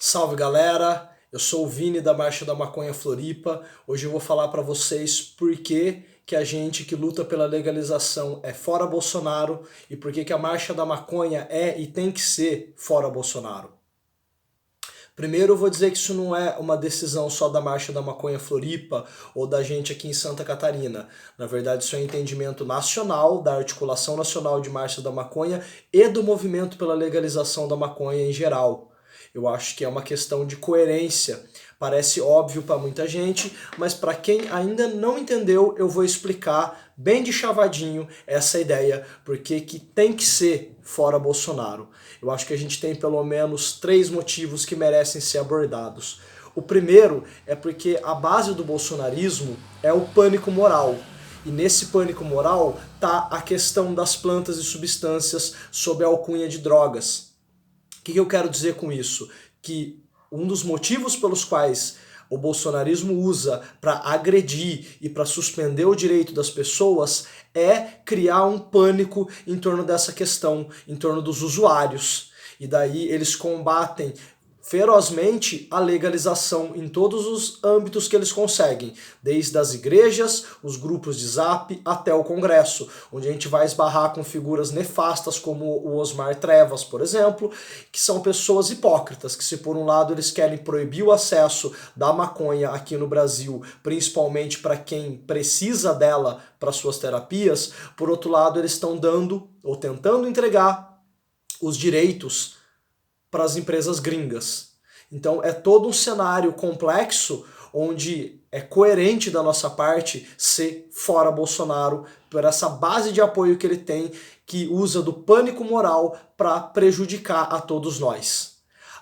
Salve galera, eu sou o Vini da Marcha da Maconha Floripa. Hoje eu vou falar para vocês por que a gente que luta pela legalização é fora Bolsonaro e por que a Marcha da Maconha é e tem que ser fora Bolsonaro. Primeiro eu vou dizer que isso não é uma decisão só da Marcha da Maconha Floripa ou da gente aqui em Santa Catarina. Na verdade, isso é um entendimento nacional, da Articulação Nacional de Marcha da Maconha e do movimento pela legalização da maconha em geral. Eu acho que é uma questão de coerência. Parece óbvio para muita gente, mas para quem ainda não entendeu, eu vou explicar bem de chavadinho essa ideia, porque que tem que ser fora Bolsonaro. Eu acho que a gente tem pelo menos 3 motivos que merecem ser abordados. O primeiro é porque a base do bolsonarismo é o pânico moral. E nesse pânico moral está a questão das plantas e substâncias sob a alcunha de drogas. O que eu quero dizer com isso? Que um dos motivos pelos quais o bolsonarismo usa para agredir e para suspender o direito das pessoas é criar um pânico em torno dessa questão, em torno dos usuários. E daí eles combatem ferozmente a legalização em todos os âmbitos que eles conseguem, desde as igrejas, os grupos de zap, até o Congresso, onde a gente vai esbarrar com figuras nefastas como o Osmar Trevas, por exemplo, que são pessoas hipócritas, que se por um lado eles querem proibir o acesso da maconha aqui no Brasil, principalmente para quem precisa dela para suas terapias, por outro lado eles estão dando ou tentando entregar os direitos para as empresas gringas. Então é todo um cenário complexo onde é coerente da nossa parte ser fora Bolsonaro por essa base de apoio que ele tem, que usa do pânico moral para prejudicar a todos nós.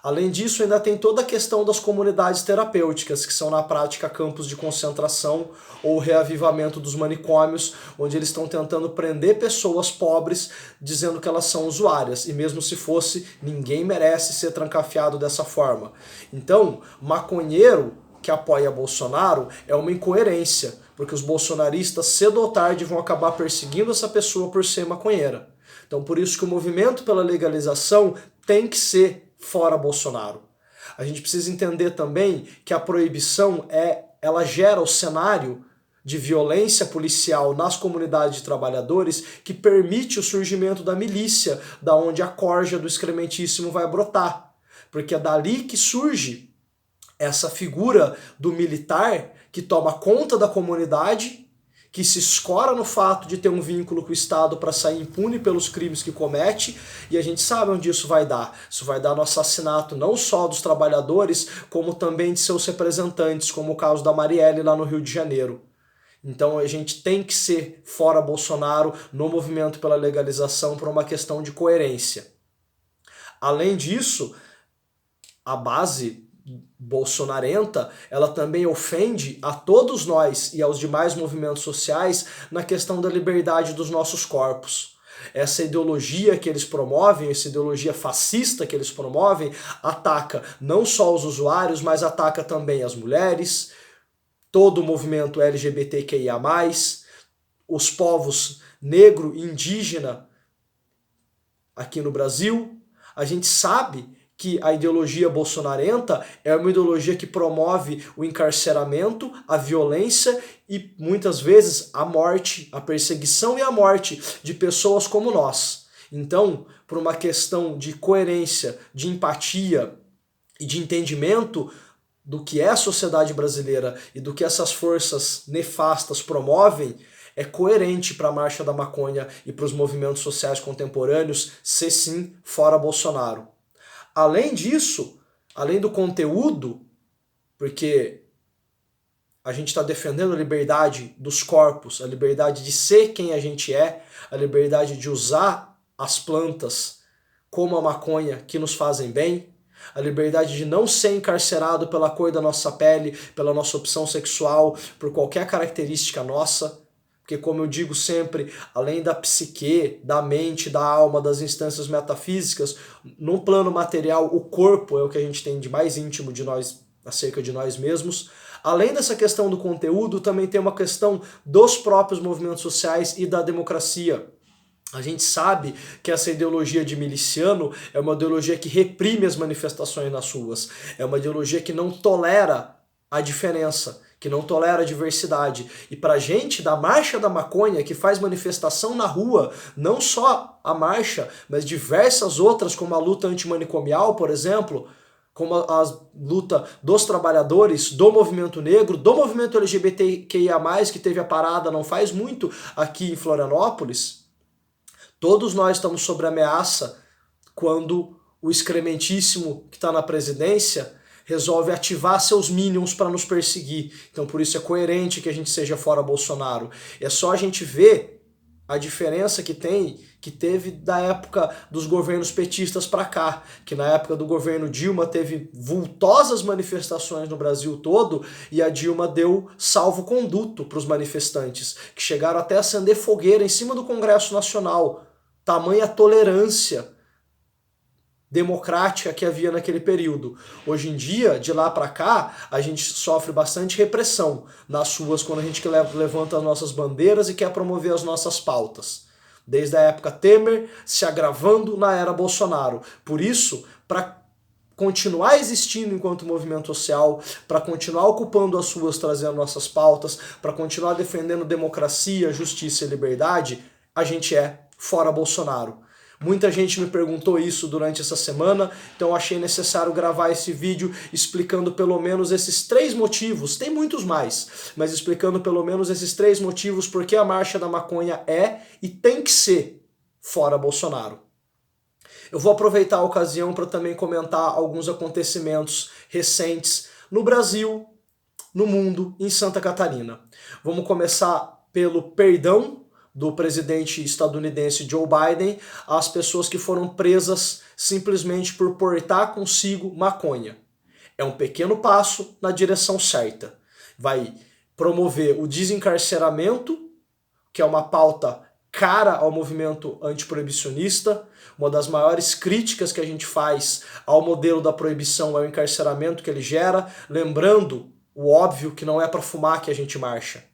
Além disso, ainda tem toda a questão das comunidades terapêuticas, que são na prática campos de concentração ou reavivamento dos manicômios, onde eles estão tentando prender pessoas pobres, dizendo que elas são usuárias, e mesmo se fosse, ninguém merece ser trancafiado dessa forma. Então, maconheiro que apoia Bolsonaro é uma incoerência, porque os bolsonaristas cedo ou tarde vão acabar perseguindo essa pessoa por ser maconheira. Então, por isso que o movimento pela legalização tem que ser fora Bolsonaro. A gente precisa entender também que a proibição ela gera o cenário de violência policial nas comunidades de trabalhadores que permite o surgimento da milícia, da onde a corja do excrementíssimo vai brotar. Porque é dali que surge essa figura do militar que toma conta da comunidade, que se escora no fato de ter um vínculo com o Estado para sair impune pelos crimes que comete, e a gente sabe onde isso vai dar. Isso vai dar no assassinato não só dos trabalhadores, como também de seus representantes, como o caso da Marielle lá no Rio de Janeiro. Então a gente tem que ser fora Bolsonaro no movimento pela legalização por uma questão de coerência. Além disso, a base bolsonarenta, ela também ofende a todos nós e aos demais movimentos sociais na questão da liberdade dos nossos corpos. Essa ideologia que eles promovem, essa ideologia fascista que eles promovem, ataca não só os usuários, mas ataca também as mulheres, todo o movimento LGBTQIA+, os povos negro e indígena aqui no Brasil. A gente sabe que a ideologia bolsonarenta é uma ideologia que promove o encarceramento, a violência e muitas vezes a morte, a perseguição e a morte de pessoas como nós. Então, por uma questão de coerência, de empatia e de entendimento do que é a sociedade brasileira e do que essas forças nefastas promovem, é coerente para a Marcha da Maconha e para os movimentos sociais contemporâneos ser sim fora Bolsonaro. Além disso, além do conteúdo, porque a gente está defendendo a liberdade dos corpos, a liberdade de ser quem a gente é, a liberdade de usar as plantas como a maconha que nos fazem bem, a liberdade de não ser encarcerado pela cor da nossa pele, pela nossa opção sexual, por qualquer característica nossa. Porque, como eu digo sempre, além da psique, da mente, da alma, das instâncias metafísicas, no plano material, o corpo é o que a gente tem de mais íntimo de nós, acerca de nós mesmos. Além dessa questão do conteúdo, também tem uma questão dos próprios movimentos sociais e da democracia. A gente sabe que essa ideologia de miliciano é uma ideologia que reprime as manifestações nas ruas, é uma ideologia que não tolera a diferença, que não tolera a diversidade. E pra gente da Marcha da Maconha, que faz manifestação na rua, não só a marcha, mas diversas outras, como a luta antimanicomial, por exemplo, como a luta dos trabalhadores, do movimento negro, do movimento LGBTQIA+, que teve a parada não faz muito aqui em Florianópolis. Todos nós estamos sob ameaça quando o excrementíssimo que está na presidência resolve ativar seus minions para nos perseguir. Então por isso é coerente que a gente seja fora Bolsonaro. É só a gente ver a diferença que teve da época dos governos petistas para cá, que na época do governo Dilma teve vultosas manifestações no Brasil todo e a Dilma deu salvo-conduto para os manifestantes, que chegaram até a acender fogueira em cima do Congresso Nacional. Tamanha tolerância democrática que havia naquele período. Hoje em dia, de lá para cá, a gente sofre bastante repressão nas ruas quando a gente levanta as nossas bandeiras e quer promover as nossas pautas. Desde a época Temer, se agravando na era Bolsonaro. Por isso, para continuar existindo enquanto movimento social, para continuar ocupando as ruas trazendo nossas pautas, para continuar defendendo democracia, justiça e liberdade, a gente é fora Bolsonaro. Muita gente me perguntou isso durante essa semana, então achei necessário gravar esse vídeo explicando pelo menos esses 3 motivos, tem muitos mais, mas explicando pelo menos esses 3 motivos porque a Marcha da Maconha é e tem que ser fora Bolsonaro. Eu vou aproveitar a ocasião para também comentar alguns acontecimentos recentes no Brasil, no mundo, em Santa Catarina. Vamos começar pelo perdão do presidente estadunidense Joe Biden às pessoas que foram presas simplesmente por portar consigo maconha. É um pequeno passo na direção certa. Vai promover o desencarceramento, que é uma pauta cara ao movimento antiproibicionista. Uma das maiores críticas que a gente faz ao modelo da proibição é o encarceramento que ele gera, lembrando o óbvio que não é para fumar que a gente marcha.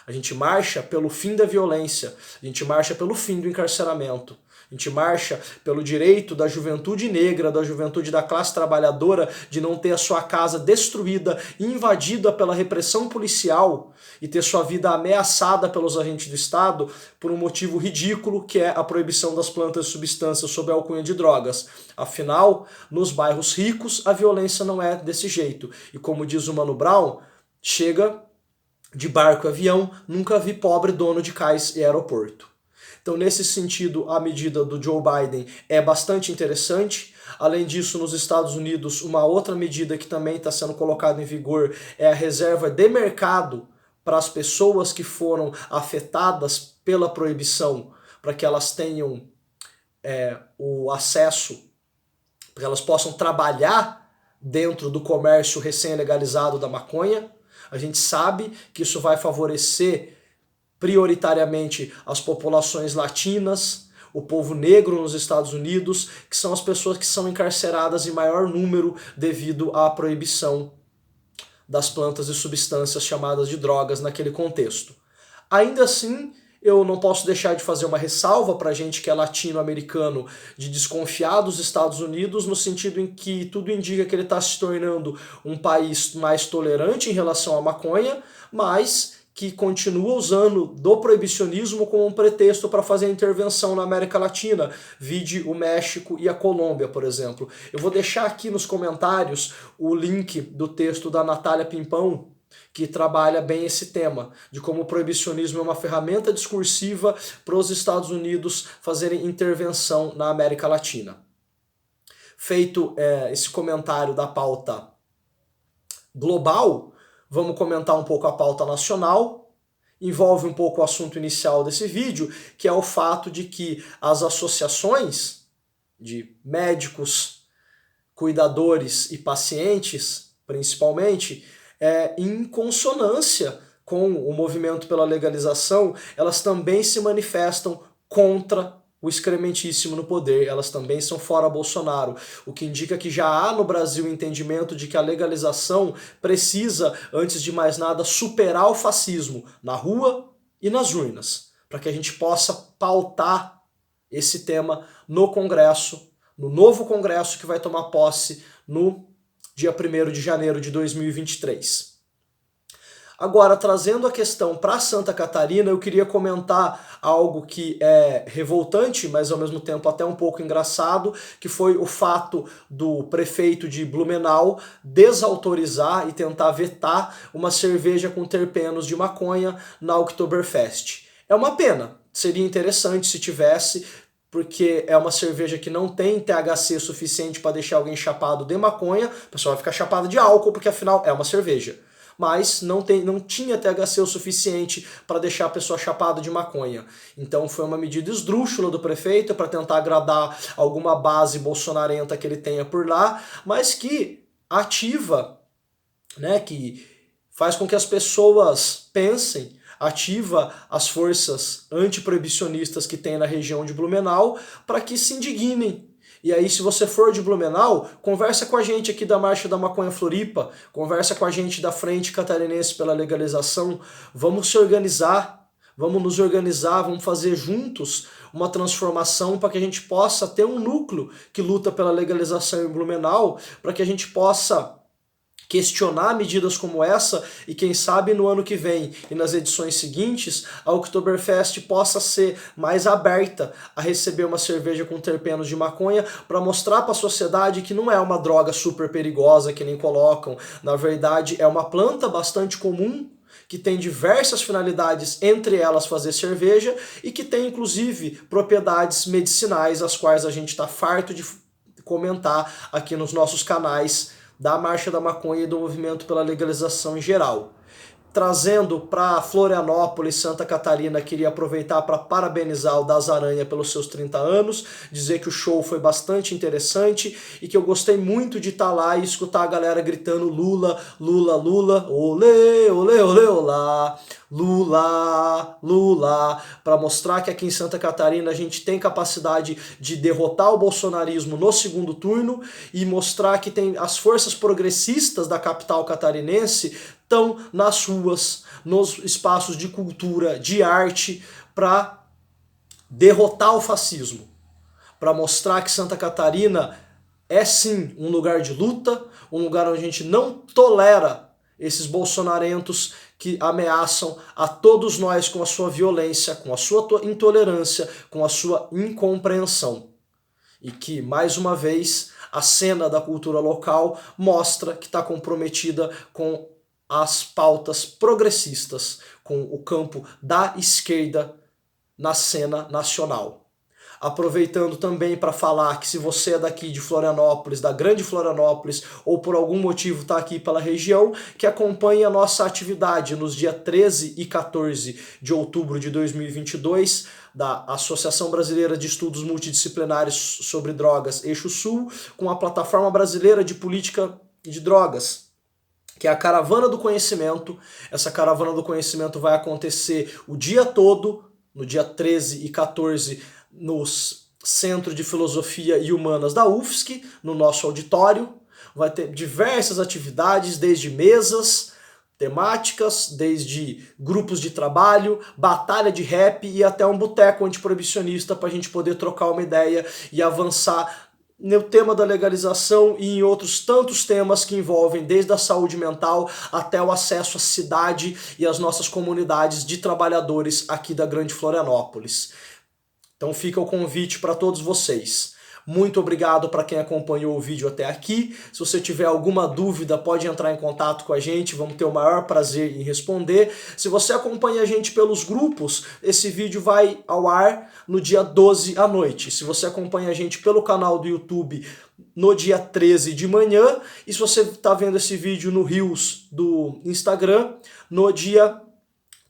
A gente marcha pelo fim da violência, a gente marcha pelo fim do encarceramento, a gente marcha pelo direito da juventude negra, da juventude da classe trabalhadora de não ter a sua casa destruída, invadida pela repressão policial e ter sua vida ameaçada pelos agentes do Estado por um motivo ridículo que é a proibição das plantas e substâncias sob a alcunha de drogas. Afinal, nos bairros ricos a violência não é desse jeito. E como diz o Mano Brown, chega de barco e avião, nunca vi pobre dono de cais e aeroporto. Então, nesse sentido, a medida do Joe Biden é bastante interessante. Além disso, nos Estados Unidos, uma outra medida que também está sendo colocada em vigor é a reserva de mercado para as pessoas que foram afetadas pela proibição, para que elas tenham o acesso, para que elas possam trabalhar dentro do comércio recém-legalizado da maconha. A gente sabe que isso vai favorecer prioritariamente as populações latinas, o povo negro nos Estados Unidos, que são as pessoas que são encarceradas em maior número devido à proibição das plantas e substâncias chamadas de drogas naquele contexto. Ainda assim, eu não posso deixar de fazer uma ressalva para a gente que é latino-americano de desconfiar dos Estados Unidos, no sentido em que tudo indica que ele está se tornando um país mais tolerante em relação à maconha, mas que continua usando do proibicionismo como um pretexto para fazer intervenção na América Latina, vide o México e a Colômbia, por exemplo. Eu vou deixar aqui nos comentários o link do texto da Natália Pimpão, que trabalha bem esse tema, de como o proibicionismo é uma ferramenta discursiva para os Estados Unidos fazerem intervenção na América Latina. Feito esse comentário da pauta global, vamos comentar um pouco a pauta nacional. Envolve um pouco o assunto inicial desse vídeo, que é o fato de que as associações de médicos, cuidadores e pacientes, principalmente, em consonância com o movimento pela legalização, elas também se manifestam contra o excrementíssimo no poder, elas também são fora Bolsonaro, o que indica que já há no Brasil o entendimento de que a legalização precisa, antes de mais nada, superar o fascismo na rua e nas urnas, para que a gente possa pautar esse tema no Congresso, no novo Congresso que vai tomar posse no dia 1º de janeiro de 2023. Agora, trazendo a questão para Santa Catarina, eu queria comentar algo que é revoltante, mas ao mesmo tempo até um pouco engraçado, que foi o fato do prefeito de Blumenau desautorizar e tentar vetar uma cerveja com terpenos de maconha na Oktoberfest. É uma pena, seria interessante se tivesse, porque é uma cerveja que não tem THC suficiente para deixar alguém chapado de maconha, o pessoal vai ficar chapado de álcool, porque afinal é uma cerveja. Mas não tinha THC o suficiente para deixar a pessoa chapada de maconha. Então foi uma medida esdrúxula do prefeito para tentar agradar alguma base bolsonarenta que ele tenha por lá, mas que ativa, né, que faz com que as pessoas pensem, ativa as forças antiproibicionistas que tem na região de Blumenau para que se indignem. E aí, se você for de Blumenau, conversa com a gente aqui da Marcha da Maconha Floripa, conversa com a gente da Frente Catarinense pela Legalização, vamos se organizar, vamos nos organizar, vamos fazer juntos uma transformação para que a gente possa ter um núcleo que luta pela legalização em Blumenau, para que a gente possa questionar medidas como essa e quem sabe no ano que vem e nas edições seguintes a Oktoberfest possa ser mais aberta a receber uma cerveja com terpenos de maconha para mostrar para a sociedade que não é uma droga super perigosa que nem colocam, na verdade é uma planta bastante comum que tem diversas finalidades, entre elas fazer cerveja, e que tem inclusive propriedades medicinais, as quais a gente está farto de comentar aqui nos nossos canais da Marcha da Maconha e do movimento pela legalização em geral. Trazendo para Florianópolis, Santa Catarina, queria aproveitar para parabenizar o Das Aranha pelos seus 30 anos, dizer que o show foi bastante interessante e que eu gostei muito de estar lá e escutar a galera gritando Lula, Lula, Lula, olê, olê, olê, olá, Lula, Lula, para mostrar que aqui em Santa Catarina a gente tem capacidade de derrotar o bolsonarismo no segundo turno e mostrar que tem as forças progressistas da capital catarinense estão nas ruas, nos espaços de cultura, de arte, para derrotar o fascismo, para mostrar que Santa Catarina é sim um lugar de luta, um lugar onde a gente não tolera esses bolsonarentos que ameaçam a todos nós com a sua violência, com a sua intolerância, com a sua incompreensão. E que, mais uma vez, a cena da cultura local mostra que está comprometida com as pautas progressistas, com o campo da esquerda na cena nacional. Aproveitando também para falar que se você é daqui de Florianópolis, da Grande Florianópolis, ou por algum motivo está aqui pela região, que acompanhe a nossa atividade nos dias 13 e 14 de outubro de 2022, da Associação Brasileira de Estudos Multidisciplinares sobre Drogas Eixo Sul, com a Plataforma Brasileira de Política de Drogas, que é a Caravana do Conhecimento. Essa Caravana do Conhecimento vai acontecer o dia todo, no dia 13 e 14, no Centro de Filosofia e Humanas da UFSC, no nosso auditório. Vai ter diversas atividades, desde mesas temáticas, desde grupos de trabalho, batalha de rap e até um boteco antiproibicionista para a gente poder trocar uma ideia e avançar no tema da legalização e em outros tantos temas que envolvem desde a saúde mental até o acesso à cidade e às nossas comunidades de trabalhadores aqui da Grande Florianópolis. Então fica o convite para todos vocês. Muito obrigado para quem acompanhou o vídeo até aqui. Se você tiver alguma dúvida, pode entrar em contato com a gente, vamos ter o maior prazer em responder. Se você acompanha a gente pelos grupos, esse vídeo vai ao ar no dia 12 à noite. Se você acompanha a gente pelo canal do YouTube, no dia 13 de manhã. E se você está vendo esse vídeo no Reels do Instagram, no dia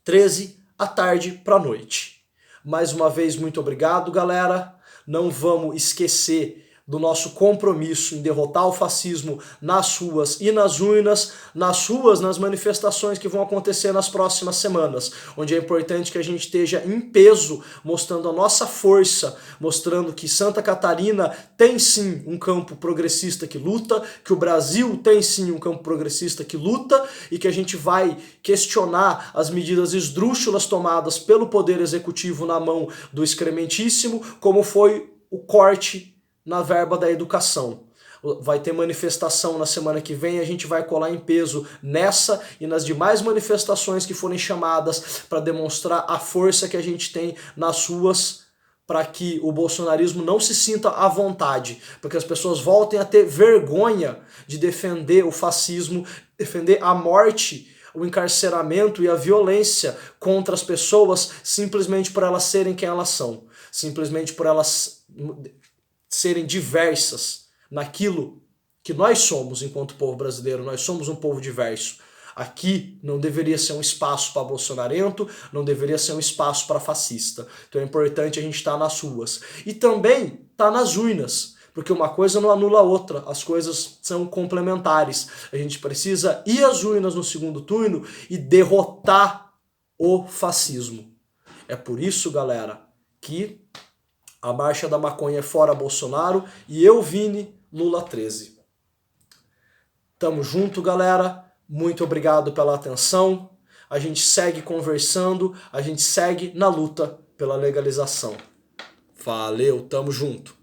13 à tarde para a noite. Mais uma vez, muito obrigado, galera. Não vamos esquecer do nosso compromisso em derrotar o fascismo nas ruas e nas urnas, nas manifestações que vão acontecer nas próximas semanas, onde é importante que a gente esteja em peso, mostrando a nossa força, mostrando que Santa Catarina tem sim um campo progressista que luta, que o Brasil tem sim um campo progressista que luta e que a gente vai questionar as medidas esdrúxulas tomadas pelo Poder Executivo na mão do excrementíssimo, como foi o corte na verba da educação. Vai ter manifestação na semana que vem, a gente vai colar em peso nessa e nas demais manifestações que forem chamadas para demonstrar a força que a gente tem nas ruas, para que o bolsonarismo não se sinta à vontade, para que as pessoas voltem a ter vergonha de defender o fascismo, defender a morte, o encarceramento e a violência contra as pessoas simplesmente por elas serem quem elas são, simplesmente por elas serem diversas naquilo que nós somos enquanto povo brasileiro. Nós somos um povo diverso. Aqui não deveria ser um espaço para bolsonarento, não deveria ser um espaço para fascista. Então é importante a gente estar nas ruas. E também estar nas urnas, porque uma coisa não anula a outra, as coisas são complementares. A gente precisa ir às urnas no segundo turno e derrotar o fascismo. É por isso, galera, que a marcha da maconha é fora Bolsonaro e eu, Vini, Lula 13. Tamo junto, galera. Muito obrigado pela atenção. A gente segue conversando, a gente segue na luta pela legalização. Valeu, tamo junto.